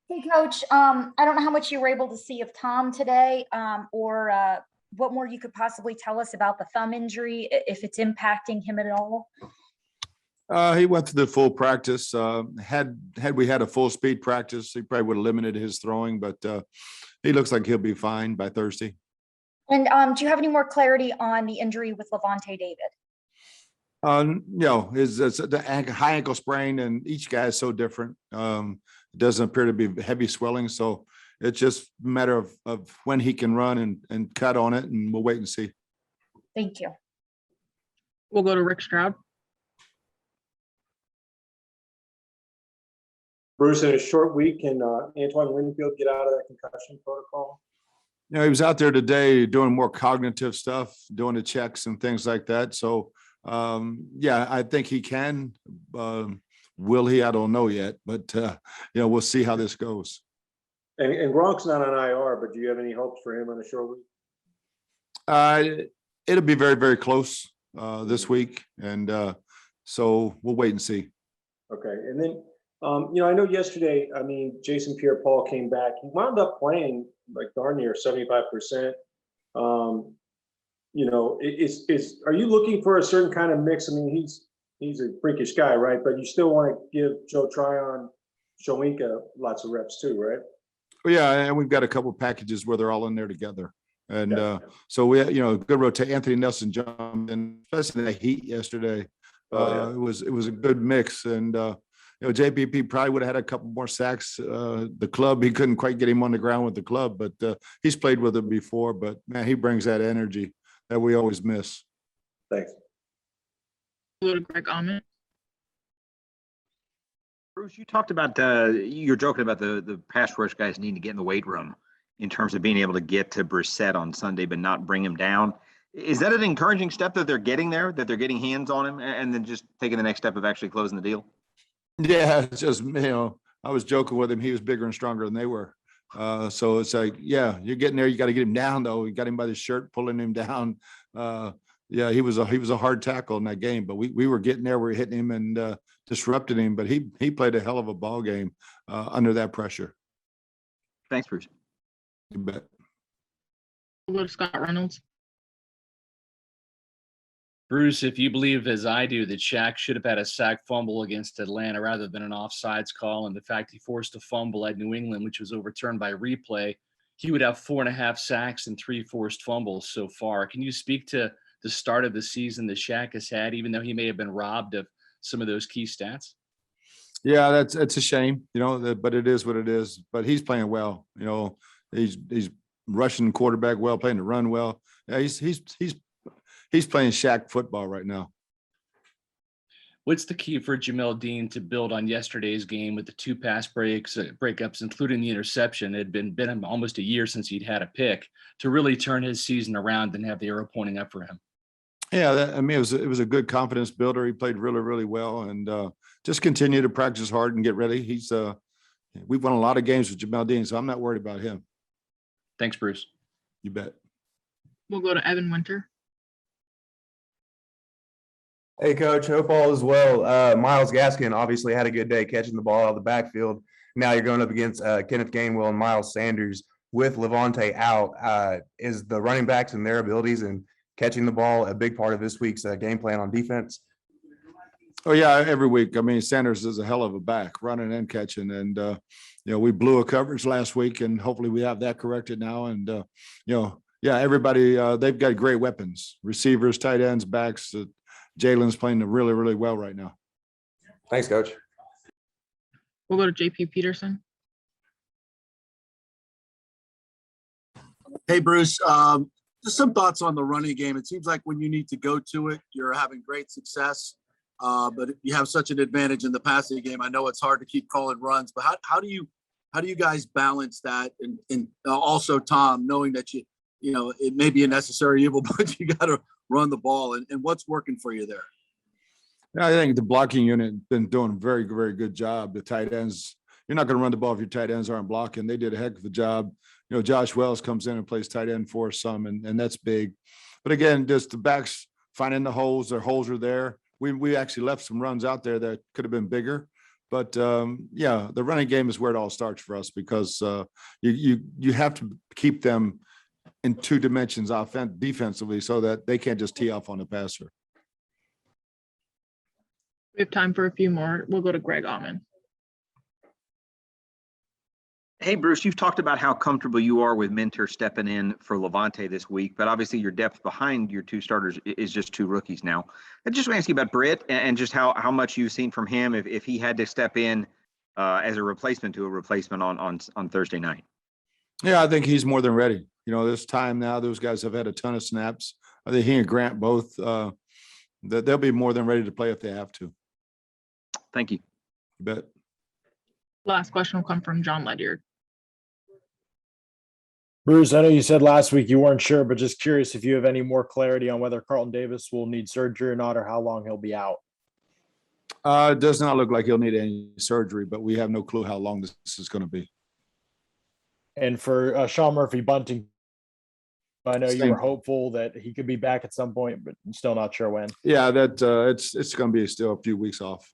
Hey, Coach. I don't know how much you were able to see of Tom today, or what more you could possibly tell us about the thumb injury, if it's impacting him at all. He went through the full practice. Had we had a full speed practice, he probably would have limited his throwing, but he looks like he'll be fine by Thursday. And do you have any more clarity on the injury with Levante David? It's the high ankle sprain, and each guy is so different. It doesn't appear to be heavy swelling, so it's just a matter of when he can run and cut on it, and we'll wait and see. Thank you. We'll go to Rick Stroud. Bruce, in a short week, can Antoine Winfield get out of that concussion protocol? He was out there today doing more cognitive stuff, doing the checks and things like that. So, I think he can. Will he? I don't know yet, but we'll see how this goes. And Gronk's not on IR, but do you have any hopes for him on a short week? It'll be very, very close this week, and so we'll wait and see. Okay, and then I know yesterday, Jason Pierre-Paul came back. He wound up playing like darn near 75%. Are you looking for a certain kind of mix? He's a freakish guy, right? But you still want to give Joe Tryon, Shoinka lots of reps too, right? Well, yeah, and we've got a couple of packages where they're all in there together. And so we, good rotate. Anthony Nelson jumped in, especially in the heat yesterday. It was a good mix, and JPP probably would have had a couple more sacks. The club, he couldn't quite get him on the ground with the club, but he's played with him before. But man, he brings that energy that we always miss. Thanks. Hello, Greg Ahmed. Bruce, you talked about you're joking about the pass rush guys needing to get in the weight room in terms of being able to get to Brissett on Sunday, but not bring him down. Is that an encouraging step that they're getting there, that they're getting hands on him, and then just taking the next step of actually closing the deal? Yeah, it's just, I was joking with him. He was bigger and stronger than they were. So it's like, yeah, you're getting there. You got to get him down, though. You got him by the shirt, pulling him down. He was a hard tackle in that game, but we were getting there. We were hitting him and disrupting him, but he played a hell of a ball game under that pressure. Thanks, Bruce. You bet. We'll go to Scott Reynolds. Bruce, if you believe, as I do, that Shaq should have had a sack fumble against Atlanta rather than an offsides call, and the fact he forced a fumble at New England, which was overturned by replay, he would have 4.5 sacks and 3 forced fumbles so far. Can you speak to the start of the season that Shaq has had, even though he may have been robbed of some of those key stats? Yeah, it's a shame, but it is what it is. But he's playing well. He's rushing quarterback well, playing the run well. Yeah, he's playing Shaq football right now. What's the key for Jamel Dean to build on yesterday's game with the 2 pass breakups, including the interception? It had been almost a year since he'd had a pick, to really turn his season around and have the arrow pointing up for him. Yeah, it was a good confidence builder. He played really, really well, and just continue to practice hard and get ready. We've won a lot of games with Jamel Dean, so I'm not worried about him. Thanks, Bruce. You bet. We'll go to Evan Winter. Hey, Coach. Hope all is well. Myles Gaskin obviously had a good day catching the ball out of the backfield. Now you're going up against Kenneth Gainwell and Miles Sanders with Levante out. Is the running backs and their abilities and catching the ball a big part of this week's game plan on defense? Oh, yeah, every week. Sanders is a hell of a back, running and catching. And, we blew a coverage last week, and hopefully we have that corrected now. And, everybody, they've got great weapons, receivers, tight ends, backs. Jalen's playing really, really well right now. Thanks, Coach. We'll go to JP Peterson. Hey, Bruce. Just some thoughts on the running game. It seems like when you need to go to it, you're having great success. But you have such an advantage in the passing game. I know it's hard to keep calling runs, but how do you guys balance that? And also, Tom, knowing that it may be a necessary evil, but you got to run the ball, and what's working for you there? I think the blocking unit has been doing a very, very good job. The tight ends, you're not going to run the ball if your tight ends aren't blocking. They did a heck of a job. Josh Wells comes in and plays tight end for some, and that's big. But again, just the backs finding the holes. Their holes are there. We actually left some runs out there that could have been bigger. But yeah, the running game is where it all starts for us because you have to keep them in two dimensions defensively so that they can't just tee off on the passer. We have time for a few more. We'll go to Greg Auman. Hey, Bruce, you've talked about how comfortable you are with Minter stepping in for Levante this week, but obviously your depth behind your two starters is just two rookies now. I just want to ask you about Britt and just how much you've seen from him if he had to step in as a replacement to a replacement on Thursday night. Yeah, I think he's more than ready. You know, this time now, those guys have had a ton of snaps. I think he and Grant both, they'll be more than ready to play if they have to. Thank you. You bet. Last question will come from John Ledyard. Bruce, I know you said last week you weren't sure, but just curious if you have any more clarity on whether Carlton Davis will need surgery or not, or how long he'll be out. It does not look like he'll need any surgery, but we have no clue how long this is going to be. And for Sean Murphy Bunting, I know you Same. were hopeful that he could be back at some point, but I'm still not sure when. Yeah, that it's going to be still a few weeks off.